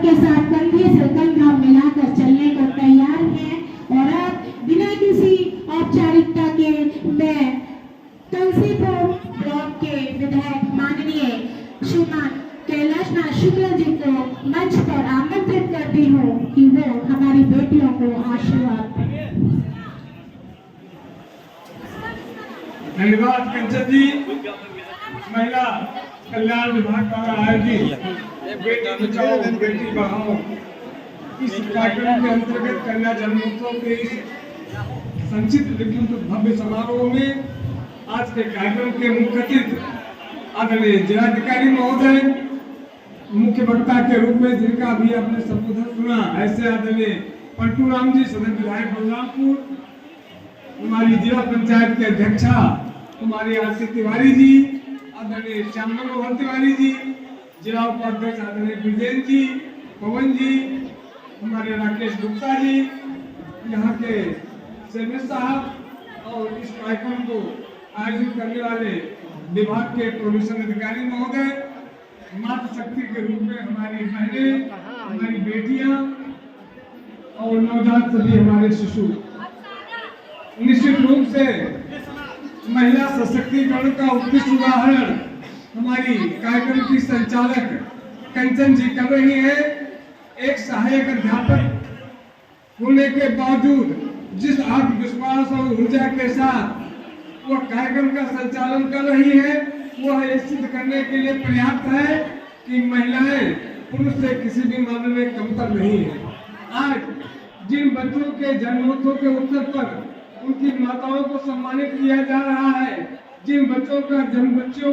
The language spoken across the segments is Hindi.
भारत के साथ कंधे से कंधा मिलाकर चलने को तैयार हैं। और अब बिना किसी औपचारिकता के मैं तुलसीपुर ब्लॉक के विधायक माननीय श्रीमान कैलाशनाथ शुक्ला जी को मंच पर आमंत्रित करती हूँ कि वो हमारी बेटियों को आशीर्वाद दें। धन्यवाद कंचन जी। महिला कल्याण विभाग द्वारा आयोजित बेटी बचाओ बेटी बढ़ाओ इस कार्यक्रम के अंतर्गत कन्या जन्मोत्सव के इस संक्षिप्त लेकिन भव्य समारोह में आज के कार्यक्रम के मुख्य अतिथि आदरणीय जिलाधिकारी महोदय, मुख्य वक्ता के रूप में जिनका भी आपने संबोधन सुना, ऐसे आदरणीय पलटू राम जी सदन विधायक बलरामपुर, हमारी जिला पंचायत के अध्यक्षा कुमारी आरती तिवारी जी, आदरणीय श्यामल मोहन तिवारी जी, जिला उपाध्यक्ष आदरणीय विजय जी, पवन जी, हमारे राकेश गुप्ता जी, यहाँ के सेमी साहब और इस कार्यक्रम को आयोजित करने वाले विभाग के प्रोविजन अधिकारी महोदय, मातृ शक्ति के रूप में हमारी बहनें, हमारी बेटियां और नवजात सभी हमारे शिशु, निश्चित रूप से महिला सशक्तिकरण का उत्कृष्ट उदाहरण हमारी कार्यक्रम की संचालक कंचन जी कर रही है। एक सहायक अध्यापक होने के बावजूद जिस आत्मविश्वास और ऊर्जा के साथ वह कार्यक्रम का संचालन कर रही है, वह यह सिद्ध करने के लिए पर्याप्त है कि महिलाएं पुरुष से किसी भी मामले में कमतर नहीं है। आज जिन बच्चों के जन्मोत्सव के अवसर पर उनकी माताओं को सम्मानित किया जा रहा है, जिन बच्चियों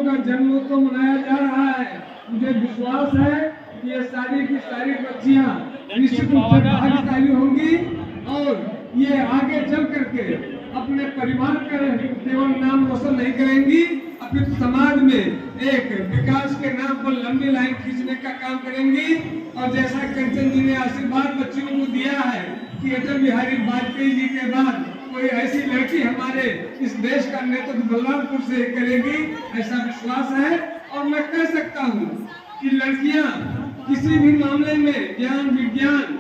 का जन्मोत्सव मनाया जा रहा है, मुझे विश्वास है कि ये सारी की सारी बच्चियां निश्चित रूप से भाग्यशाली होंगी और ये आगे चल करके अपने परिवार का केवल नाम रोशन नहीं करेंगी, अपितु समाज में एक विकास के नाम पर लंबी लाइन खींचने का काम करेंगी। और जैसा कंचन जी ने आशीर्वाद बच्चियों को दिया है कि अटल बिहारी वाजपेयी जी के बाद कोई ऐसी लड़की हमारे इस देश का नेतृत्व बलरामपुर से करेगी, ऐसा विश्वास है। और मैं कह सकता हूँ कि लड़कियां किसी भी मामले में ज्ञान विज्ञान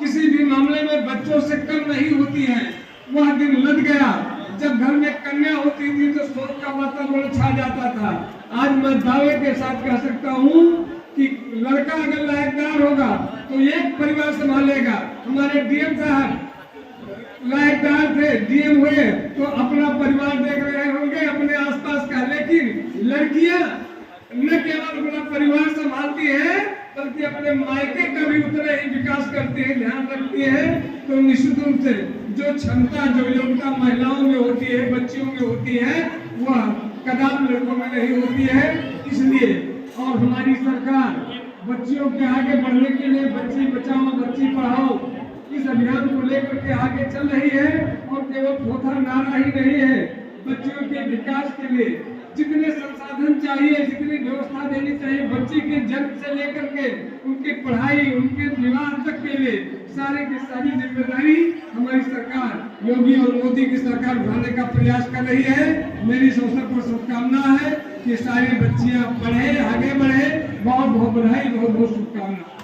किसी भी मामले में बच्चों से कम नहीं होती हैं। वह दिन लग गया जब घर में कन्या होती थी तो शोक का वातावरण छा जाता था। आज मैं दावे के साथ कह सकता हूँ कि लड़का अगर लायकदार होगा तो एक परिवार संभालेगा। हमारे डीएम साहब लायकदार थे, डीएम हुए तो अपना परिवार देख रहे होंगे, अपने आसपास का, लेकिन लड़कियां न केवल अपना परिवार संभालती है बल्कि अपने मायके का भी उतना ही विकास करती है, ध्यान रखती है। तो निश्चित रूप से जो क्षमता जो योग्यता महिलाओं में होती है, बच्चियों में होती है, वह कदापि लड़कों में नहीं होती है। इसलिए और हमारी सरकार बच्चियों के आगे बढ़ने के लिए बच्ची बचाओ बच्ची पढ़ाओ इस अभियान को लेकर के आगे चल रही है। और केवल थोथा नारा ही नहीं है, बच्चियों के विकास के लिए जितने संसाधन चाहिए, जितनी व्यवस्था देनी चाहिए, बच्ची के जन्म से लेकर के उनकी पढ़ाई, उनके विवाह तक के लिए सारी की सारी जिम्मेदारी हमारी सरकार योगी और मोदी की सरकार उठाने का प्रयास कर रही है। मेरी इस अवसर पर शुभकामना है कि सारी बच्चियां पढ़े, आगे बढ़े। बहुत बहुत बधाई, बहुत बहुत शुभकामना।